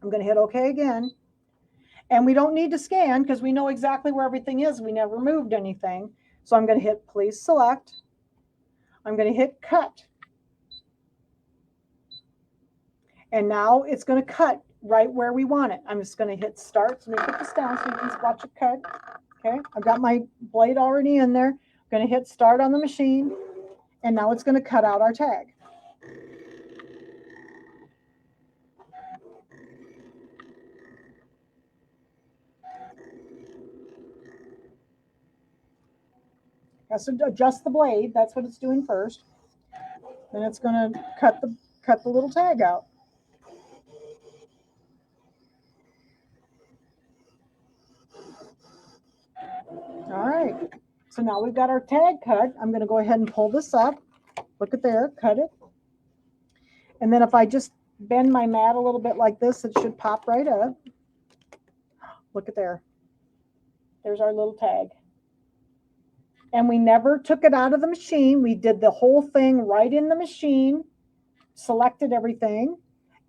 I'm going to hit OK again. And we don't need to scan because we know exactly where everything is. We never moved anything. So I'm going to hit please select. I'm going to hit cut. And now it's going to cut right where we want it. I'm just going to hit start. So let me put this down so you can watch it cut. Okay, I've got my blade already in there. I'm going to hit start on the machine. And now it's going to cut out our tag. Has to adjust the blade. That's what it's doing first. Then it's going to cut the little tag out. All right. So now we've got our tag cut. I'm going to go ahead and pull this up. Look at there, cut it. And then if I just bend my mat a little bit like this, it should pop right up. Look at there. There's our little tag. And we never took it out of the machine. We did the whole thing right in the machine, selected everything,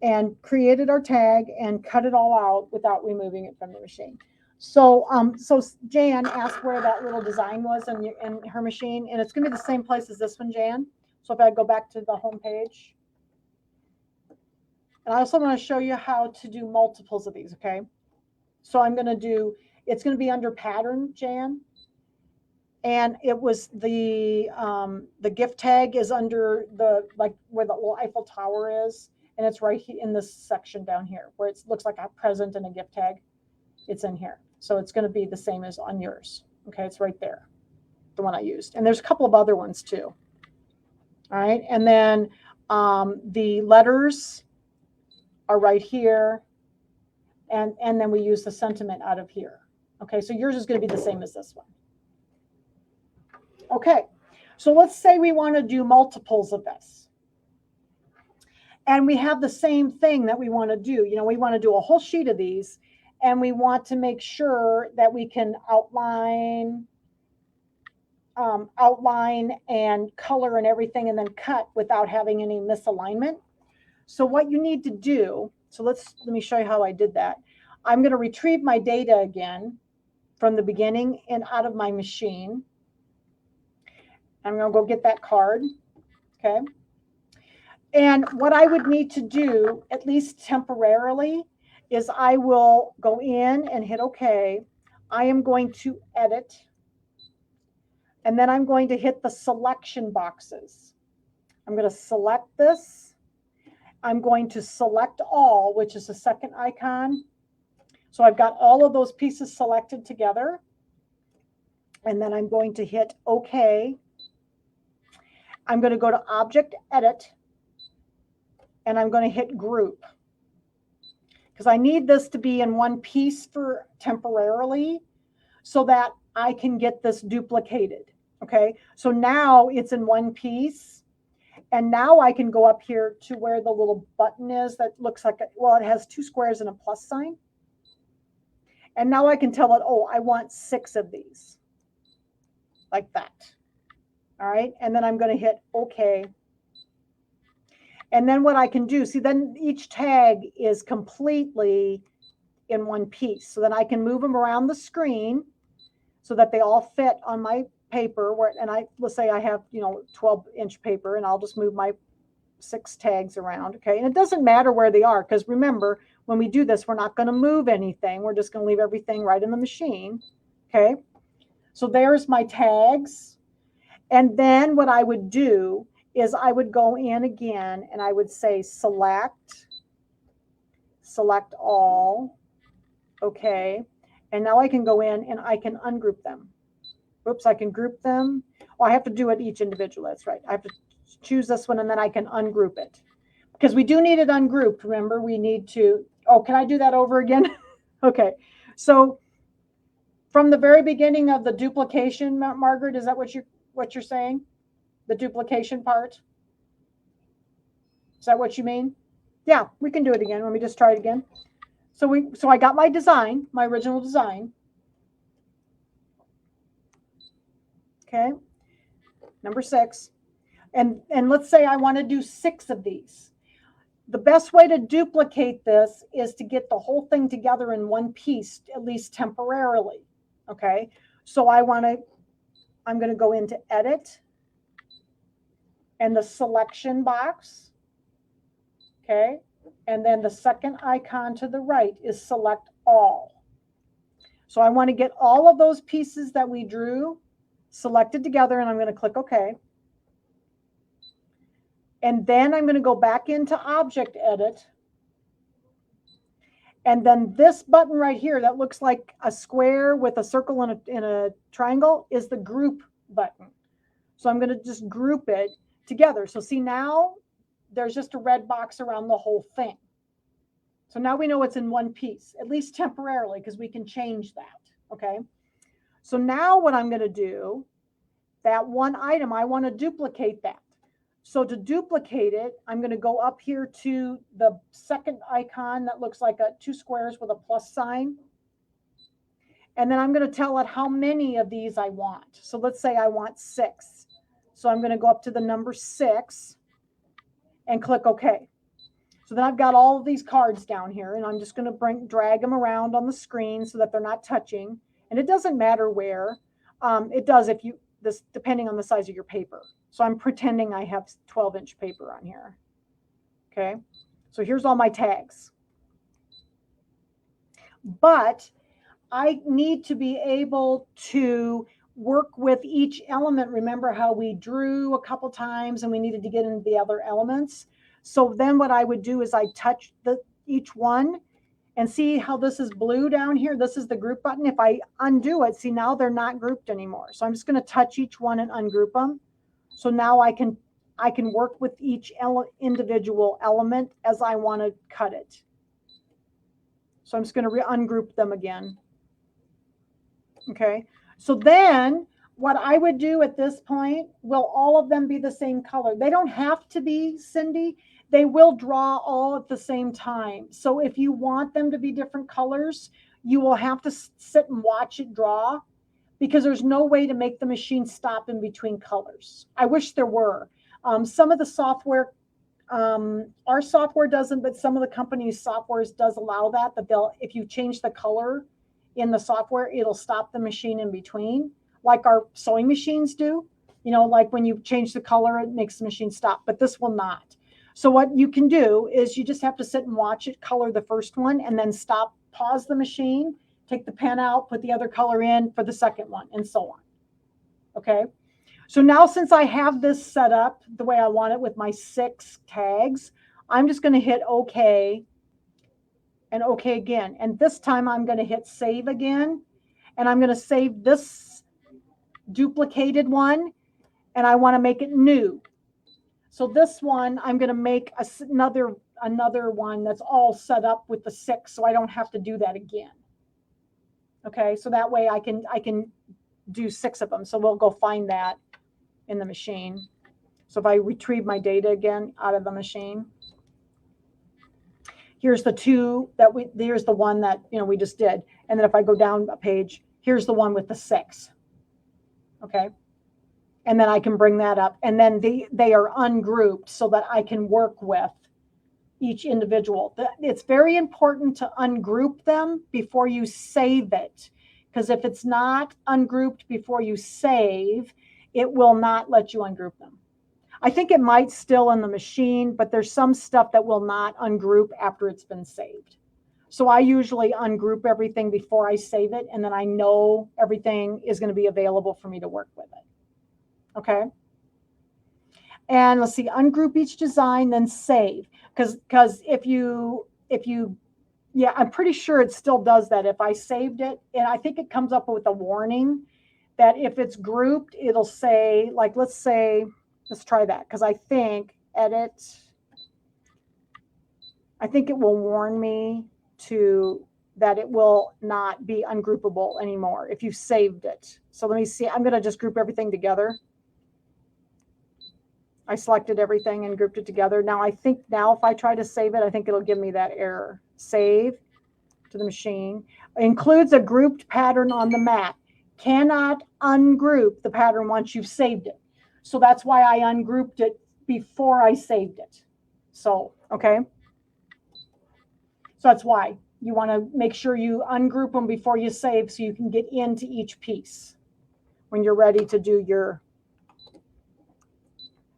and created our tag and cut it all out without removing it from the machine. So Jan asked where that little design was in her machine, and it's going to be the same place as this one, Jan. So if I go back to the home page. And I also want to show you how to do multiples of these, okay? So I'm going to do, it's going to be under pattern, Jan. And it was the gift tag is under the, like where the little Eiffel Tower is. And it's right in this section down here where it looks like a present and a gift tag. It's in here. So it's going to be the same as on yours. Okay, it's right there, the one I used. And there's a couple of other ones too. All right, and then the letters are right here. And then we use the sentiment out of here. Okay, so yours is going to be the same as this one. Okay, so let's say we want to do multiples of this. And we have the same thing that we want to do. You know, we want to do a whole sheet of these. And we want to make sure that we can outline and color and everything and then cut without having any misalignment. So what you need to do, so let me show you how I did that. I'm going to retrieve my data again from the beginning and out of my machine. I'm going to go get that card. Okay. And what I would need to do, at least temporarily, is I will go in and hit OK. I am going to edit. And then I'm going to hit the selection boxes. I'm going to select this. I'm going to select all, which is the second icon. So I've got all of those pieces selected together. And then I'm going to hit OK. I'm going to go to Object Edit. And I'm going to hit Group. Because I need this to be in one piece for temporarily so that I can get this duplicated. Okay, so now it's in one piece. And now I can go up here to where the little button is that looks like, well, it has 2 squares and a plus sign. And now I can tell it, oh, I want 6 of these. Like that. All right, and then I'm going to hit OK. And then what I can do, see, then each tag is completely in one piece. So then I can move them around the screen so that they all fit on my paper. Let's say I have, 12-inch paper, and I'll just move my 6 tags around. Okay, and it doesn't matter where they are, because remember, when we do this, we're not going to move anything. We're just going to leave everything right in the machine. Okay, so there's my tags. And then what I would do is I would go in again and I would say select all. Okay. And now I can go in and I can ungroup them. Oops, I can group them. Oh, I have to do it each individual. That's right. I have to choose this one and then I can ungroup it. Because we do need it ungrouped. Remember, we need to, oh, can I do that over again? Okay. So from the very beginning of the duplication, Margaret, is that what you're saying? The duplication part? Is that what you mean? Yeah, we can do it again. Let me just try it again. So I got my design, my original design. Okay. Number 6. And let's say I want to do 6 of these. The best way to duplicate this is to get the whole thing together in one piece, at least temporarily. Okay. So I'm going to go into edit and the selection box. Okay. And then the second icon to the right is select all. So I want to get all of those pieces that we drew selected together, and I'm going to click OK. And then I'm going to go back into Object Edit. And then this button right here that looks like a square with a circle and a triangle is the Group button. So I'm going to just group it together. So see, now there's just a red box around the whole thing. So now we know it's in one piece, at least temporarily, because we can change that. Okay. So now what I'm going to do, that one item, I want to duplicate that. So to duplicate it, I'm going to go up here to the second icon that looks like 2 squares with a plus sign. And then I'm going to tell it how many of these I want. So let's say I want 6. So I'm going to go up to the number 6 and click OK. So then I've got all of these cards down here, and I'm just going to drag them around on the screen so that they're not touching. And it doesn't matter where. It does if you depending on the size of your paper. So I'm pretending I have 12-inch paper on here. Okay. So here's all my tags. But I need to be able to work with each element. Remember how we drew a couple times and we needed to get into the other elements? So then what I would do is I touch each one and see how this is blue down here. This is the group button. If I undo it, see, now they're not grouped anymore. So I'm just going to touch each one and ungroup them. So now I can work with each individual element as I want to cut it. So I'm just going to ungroup them again. Okay. So then what I would do at this point, will all of them be the same color? They don't have to be, Cindy. They will draw all at the same time. So if you want them to be different colors, you will have to sit and watch it draw, because there's no way to make the machine stop in between colors. I wish there were. Some of the software, our software doesn't, but some of the companies' softwares does allow that if you change the color in the software, it'll stop the machine in between, like our sewing machines do. You know, like when you change the color, it makes the machine stop, but this will not. So what you can do is you just have to sit and watch it color the first one and then stop, pause the machine, take the pen out, put the other color in for the second one, and so on. Okay. So now, since I have this set up the way I want it with my 6 tags, I'm just going to hit OK and OK again. And this time I'm going to hit save again. And I'm going to save this duplicated one, and I want to make it new. So this one, I'm going to make another one that's all set up with the 6, so I don't have to do that again. Okay, so that way I can do 6 of them. So we'll go find that in the machine. So if I retrieve my data again out of the machine, here's the 2 here's the one that we just did. And then if I go down a page, here's the one with the 6. Okay. And then I can bring that up, and then they are ungrouped so that I can work with each individual. It's very important to ungroup them before you save it, because if it's not ungrouped before you save, it will not let you ungroup them. I think it might still in the machine, but there's some stuff that will not ungroup after it's been saved. So I usually ungroup everything before I save it, and then I know everything is going to be available for me to work with it. Okay. And let's see, ungroup each design, then save. Because if you, yeah, I'm pretty sure it still does that. If I saved it, and I think it comes up with a warning that if it's grouped, it'll say, like, let's try that. Because I think edit, I think it will warn me that it will not be ungroupable anymore if you saved it. So let me see, I'm going to just group everything together. I selected everything and grouped it together. Now I think now if I try to save it, I think it'll give me that error. Save to the machine. Includes a grouped pattern on the mat. Cannot ungroup the pattern once you've saved it. So that's why I ungrouped it before I saved it. So, okay. So that's why you want to make sure you ungroup them before you save so you can get into each piece when you're ready to do your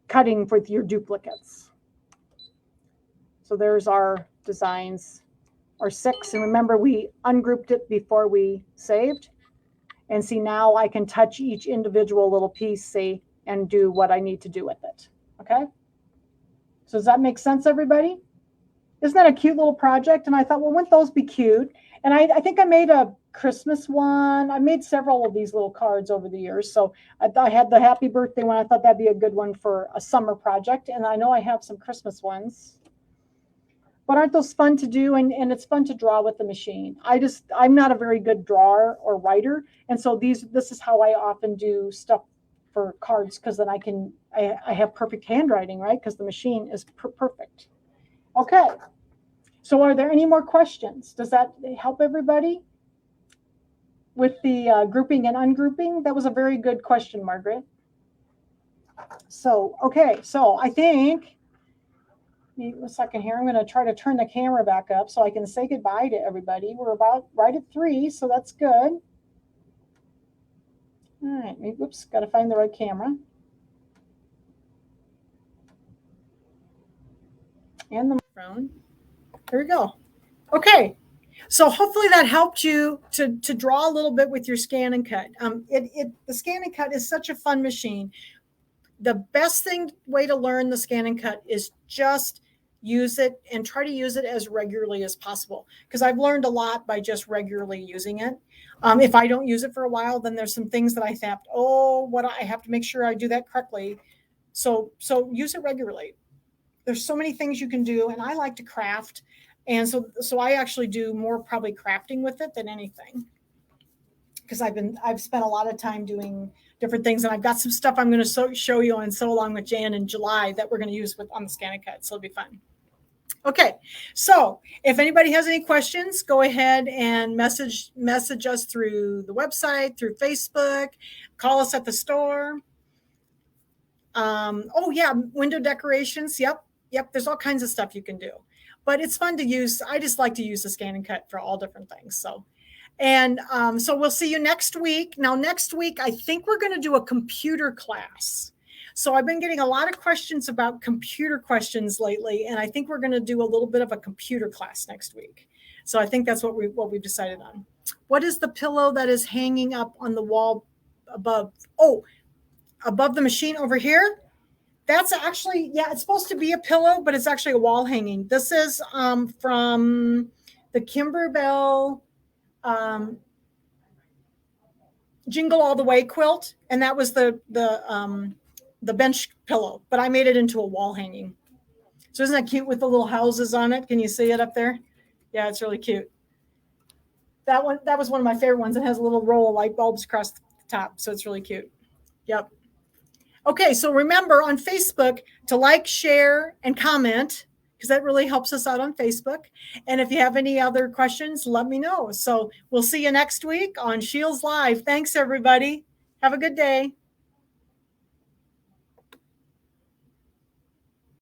cutting with your duplicates. So there's our designs, our 6. And remember, we ungrouped it before we saved. And see, now I can touch each individual little piece, see, and do what I need to do with it. Okay. So does that make sense, everybody? Isn't that a cute little project? And I thought, well, wouldn't those be cute? And I think I made a Christmas one. I made several of these little cards over the years. So I had the happy birthday one. I thought that'd be a good one for a summer project. And I know I have some Christmas ones. But aren't those fun to do? And it's fun to draw with the machine. I'm not a very good drawer or writer. And so this is how I often do stuff for cards, because then I have perfect handwriting, right? Because the machine is perfect. Okay. So are there any more questions? Does that help everybody with the grouping and ungrouping? That was a very good question, Margaret. So, okay. So I think, maybe a second here, I'm going to try to turn the camera back up so I can say goodbye to everybody. We're about right at 3, so that's good. All right. Oops, got to find the right camera. And the microphone. Here we go. Okay. So hopefully that helped you to draw a little bit with your scan and cut. The scan and cut is such a fun machine. The best way to learn the scan and cut is just use it and try to use it as regularly as possible. Because I've learned a lot by just regularly using it. If I don't use it for a while, then there's some things that I have to make sure I do that correctly. So use it regularly. There's so many things you can do, and I like to craft. And so I actually do more probably crafting with it than anything, because I've spent a lot of time doing different things, and I've got some stuff I'm going to show you on Sew Along with Jan in July that we're going to use on the Scan and Cut. So it'll be fun. Okay, so if anybody has any questions, go ahead and message us through the website, through Facebook, call us at the store. Oh yeah, window decorations. Yep. There's all kinds of stuff you can do, but it's fun to use. I just like to use the Scan and Cut for all different things. So we'll see you next week. Now, next week, I think we're going to do a computer class. So I've been getting a lot of questions about computer questions lately, and I think we're going to do a little bit of a computer class next week. So I think that's what we've decided on. What is the pillow that is hanging up on the wall above? Oh, above the machine over here? That's actually, it's supposed to be a pillow, but it's actually a wall hanging. This is from the Kimberbell Jingle All the Way quilt, and that was the bench pillow, but I made it into a wall hanging. So isn't that cute with the little houses on it? Can you see it up there? Yeah, it's really cute. That was one of my favorite ones. It has a little row of light bulbs across the top, so it's really cute. Yep. Okay, so remember on Facebook to like, share, and comment, because that really helps us out on Facebook. And if you have any other questions, let me know. So we'll see you next week on Scheels Live. Thanks, everybody. Have a good day.